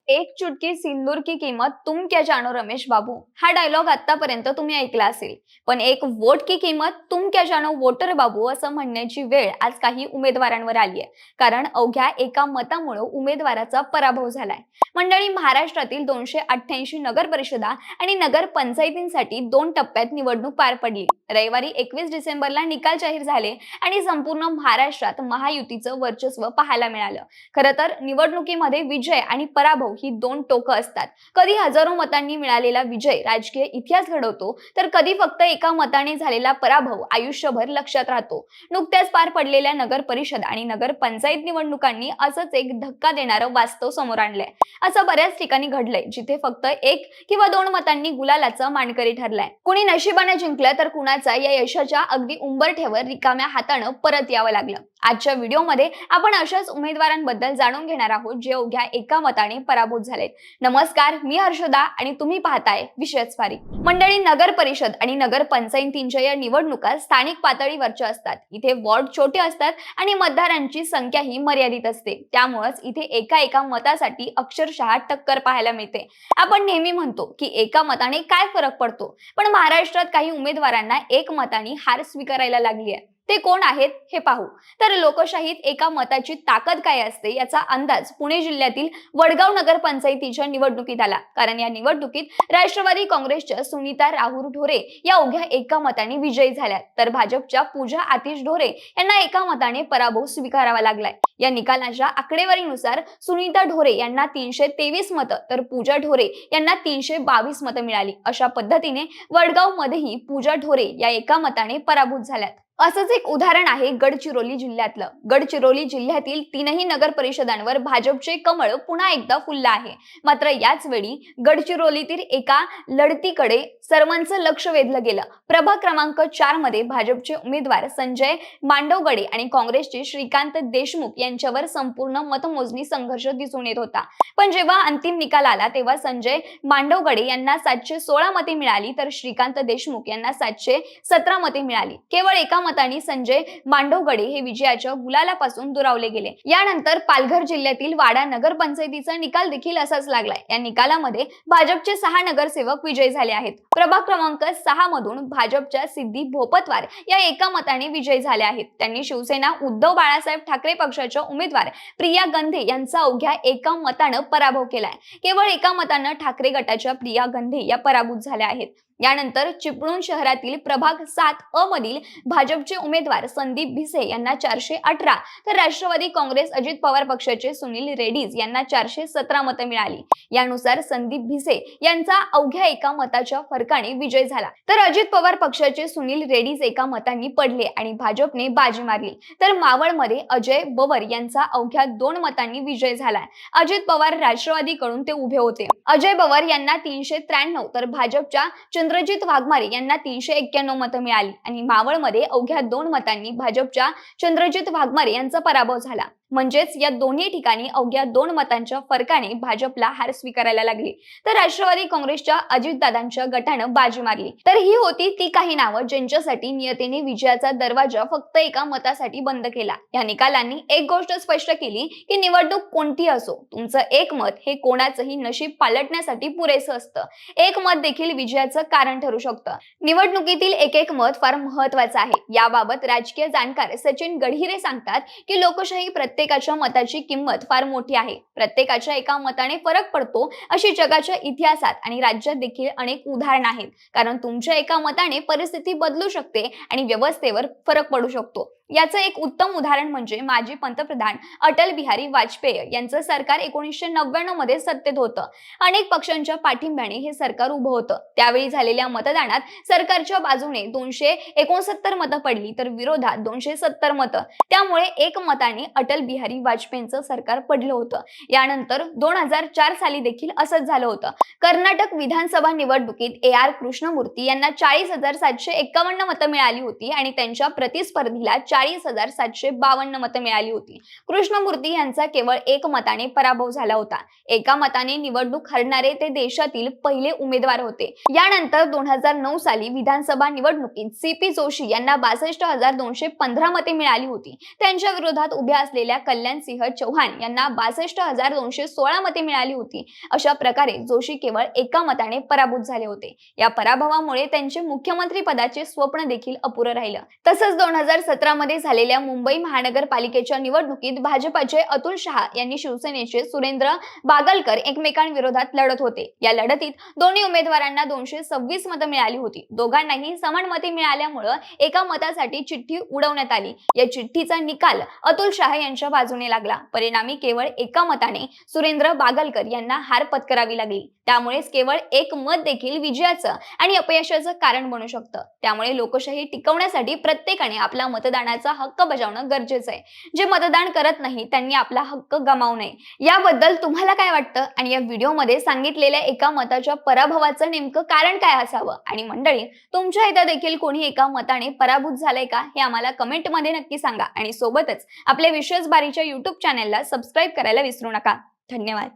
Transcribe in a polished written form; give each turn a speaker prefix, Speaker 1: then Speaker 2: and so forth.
Speaker 1: एक चुटकी सिंदूर की कीमत तुम क्या जानो रमेश बाबू हा डायलॉग आतापर्यंत तुम्ही ऐकला असेल, पण एक वोट की किंमत तुम क्या जानो वोटर बाबू असं म्हणण्याची वेळ आज काही उमेदवारांवर आली आहे. कारण अवघ्या एका मतामुळे उमेदवाराचा पराभव झालाय. मंडळी, महाराष्ट्रातील 288 नगर परिषदा आणि नगर पंचायतींसाठी 2 टप्प्यात निवडणूक पार पडली. रविवारी 21 डिसेंबरला निकाल जाहीर झाले आणि संपूर्ण महाराष्ट्रात महायुतीचं वर्चस्व पाहायला मिळालं. खरं तर निवडणुकीमध्ये विजय आणि पराभव ही 2 टोकं असतात. कधी हजारो मतांनी मिळालेला विजय राजकीय इतिहास घडवतो, तर कधी फक्त एका मताने झालेला पराभव आयुष्यभर लक्षात राहतो. नुकत्याच पार पडलेल्या नगर परिषद आणि नगर पंचायत निवडणुकांनी असंच एक धक्का देणारं वास्तव समोर आणलंय. असं बऱ्याच ठिकाणी घडलंय, जिथे फक्त 1 किंवा 2 मतांनी गुलालाचा मानकरी ठरलाय. कुणी नशिबाने जिंकलं, तर कुणाचा या यशाच्या अगदी उंबरठ्यावर रिकाम्या हातानं परत यावं लागलं. आजच्या व्हिडिओमध्ये आपण अशाच उमेदवारांबद्दल जाणून घेणार आहोत, जे अवघ्या एका मताने पराभूत झालेत. नमस्कार, मी हर्षदा आणि तुम्ही पाहताय विशेष वारी. मंडळी, नगर परिषद आणि नगर पंचायतींच्या या निवडणुका स्थानिक पातळीवरच्या असतात. इथे वॉर्ड छोटे असतात आणि मतदारांची संख्याही मर्यादित असते. त्यामुळेच इथे एका मतासाठी अक्षरशः टक्कर पाहायला मिळते. आपण नेहमी म्हणतो की एका मताने काय फरक पडतो, पण महाराष्ट्रात काही उमेदवारांना एक मताने हार स्वीकारायला लागली आहे. ते कोण आहेत हे पाहू. तर लोकशाहीत एका मताची ताकद काय असते याचा अंदाज पुणे जिल्ह्यातील वडगाव नगर पंचायतीच्या निवडणुकीत आला. कारण या निवडणुकीत राष्ट्रवादी काँग्रेसच्या सुनीता राहुल ढोरे या अवघ्या एका मताने विजयी झाल्या, तर भाजपच्या पूजा आतिश ढोरे यांना एका मताने पराभव स्वीकारावा लागलाय. या निकालाच्या आकडेवारीनुसार सुनीता ढोरे यांना 323 मतं, तर पूजा ढोरे यांना 322 मतं मिळाली. अशा पद्धतीने वडगाव मध्येही पूजा ढोरे या एका मताने पराभूत झाल्यात. असंच एक उदाहरण आहे गडचिरोली जिल्ह्यातलं. गडचिरोली जिल्ह्यातील 3ही नगर परिषदांवर भाजपचे कमळ पुन्हा एकदा फुललं आहे. मात्र याच वेळी गडचिरोलीतील एका लढतीकडे सर्वांचं लक्ष वेधलं गेलं. प्रभाग क्रमांक 4 मध्ये भाजपचे उमेदवार संजय मांडवगडे आणि काँग्रेसचे श्रीकांत देशमुख यांच्यावर संपूर्ण मतमोजणी संघर्ष दिसून येत होता. पण जेव्हा अंतिम निकाल आला, तेव्हा संजय मांडवगडे यांना 716 मते मिळाली, तर श्रीकांत देशमुख यांना 717 मते मिळाली. केवळ एका मतांनी संजय मांडवगडे हे विजयाच्या गुलालापासून दुरावले गेले. यानंतर पालघर जिल्ह्यातील वाडा नगर पंचायतीचा निकाल देखील असाच लागलाय. या निकालामध्ये भाजपचे 6 नगरसेवक विजयी झाले आहेत. प्रभाग क्रमांक 6 मधून भाजपच्या सिद्धी भोपतवार या एका मताने विजयी झाल्या आहेत. त्यांनी शिवसेना उद्धव बाळासाहेब ठाकरे पक्षाच्या उमेदवार प्रिया गंधे यांचा अवघ्या एका मतानं पराभव केलाय. केवळ एका मतानं ठाकरे गटाच्या प्रिया गंधे या पराभूत झाल्या आहेत. यानंतर चिपळूण शहरातील प्रभाग 7 अ मधील भाजपचे उमेदवार संदीप भिसे यांना 418, तर राष्ट्रवादी काँग्रेस अजित पवार पक्षाचे सुनील रेड्डीज यांना 417 मतं मिळाली. यानुसार संदीप भिसे यांचा अवघ्या एका मताच्या फरकाने विजय झाला, तर अजित पवार पक्षाचे सुनील रेड्डीज एका मतांनी पडले आणि भाजपने बाजी मारली. तर मावळमध्ये अजय बवर यांचा अवघ्या 2 मतांनी विजय झाला. अजित पवार राष्ट्रवादीकडून ते उभे होते. अजय बवर यांना 393, तर भाजपच्या चंद्रजित वाघमारे यांना 391 मतं मिळाली आणि मावळमध्ये अवघ्या 2 मतांनी भाजपच्या चंद्रजित वाघमारे यांचा पराभव झाला. म्हणजेच या दोन्ही ठिकाणी अवघ्या 2 मतांच्या फरकाने भाजपला हार स्वीकारायला लागली, तर राष्ट्रवादी काँग्रेसच्या अजितदादांच्या गटानं बाजी मारली. तर ही होती ती काही नावं ज्यांच्यासाठी नियतीने विजयाचा दरवाजा फक्त एका मतासाठी बंद केला. या निकालांनी एक गोष्ट स्पष्ट केली की निवडणूक कोणती असो, तुमचं एक मत हे कोणाचंही नशीब पालटण्यासाठी पुरेसं असतं. एक मत देखील विजयाचं कारण ठरू शकतं. निवडणुकीतील एक मत फार महत्वाचं आहे. याबाबत राजकीय जाणकार सचिन गढिरे सांगतात की लोकशाही प्रत्येकाच्या मताची किंमत फार मोठी आहे. प्रत्येकाच्या एका मताने फरक पडतो, अशी जगाच्या इतिहासात आणि राज्यात देखील अनेक उदाहरणं आहेत. कारण तुमच्या एका मताने परिस्थिती बदलू शकते आणि व्यवस्थेवर फरक पडू शकतो. याचं एक उत्तम उदाहरण म्हणजे माजी पंतप्रधान अटल बिहारी वाजपेयी यांचं सरकार 1999 मध्ये सत्तेत होतं. अनेक पक्षांच्या पाठिंब्याने हे सरकार उभं होतं. त्यावेळी झालेल्या मतदानात सरकारच्या बाजूने 269 मतं पडली, तर विरोधात 270 मतं. त्यामुळे एक मताने अटल बिहारी वाजपेयींचं सरकार पडलं होतं. यानंतर 2004 साली देखील असंच झालं होतं. कर्नाटक विधानसभा निवडणुकीत AR कृष्णमूर्ती यांना 40,751 मतं मिळाली होती आणि त्यांच्या प्रतिस्पर्धीला 40,752 मतं मिळाली होती. कृष्णमूर्ती यांचा केवळ 1 मताने पराभव झाला होता. एका मताने निवडणूक हरणारे ते देशातील पहिले उमेदवार होते. यानंतर 2009 साली विधानसभा निवडणुकीत CP जोशी यांना 62,215 मते मिळाली होती. त्यांच्या विरोधात उभ्या असलेल्या कल्याण सिंह चौहान यांना 62,216 मते मिळाली होती. अशा प्रकारे जोशी केवळ एका मताने पराभूत झाले होते. या पराभवामुळे त्यांचे मुख्यमंत्री पदाचे स्वप्न देखील अपुरं राहिलं. तसंच 2017 मध्ये झालेल्या मुंबई महानगरपालिकेच्या निवडणुकीत भाजपाचे अतुल शहा यांनी शिवसेनेचे सुरेंद्र बागलकर एकमेकांविरोधात लढत होते. या लढतीत दोन्ही उमेदवारांना 226 मतं मिळाली होती. दोघांनाही समान मते मिळाल्यामुळे एका मतासाठी चिठ्ठी उडवण्यात आली. या चिठ्ठीचा निकाल अतुल शहा यांच्या बाजूने लागला. परिणामी केवळ एका मताने सुरेंद्र बागलकर यांना हार पत्करावी लागली. त्यामुळेच केवळ एक मत देखील विजयाचं आणि अपयशाचं कारण बनू शकतं. त्यामुळे लोकशाही टिकवण्यासाठी प्रत्येकाने आपला मतदानाचा हक्क बजावणं गरजेचं आहे. जे मतदान करत नाही त्यांनी आपला हक्क गमावू नये. याबद्दल तुम्हाला काय वाटतं आणि या व्हिडिओमध्ये सांगितलेल्या एका मताच्या पराभवाचं नेमकं कारण काय असावं? आणि मंडळी, तुमच्या इथं देखील कोणी एका मताने पराभूत झालंय का हे आम्हाला कमेंटमध्ये नक्की सांगा आणि सोबतच आपल्या विशेष बारीच्या YouTube चॅनलला सबस्क्राईब करायला विसरू नका. धन्यवाद.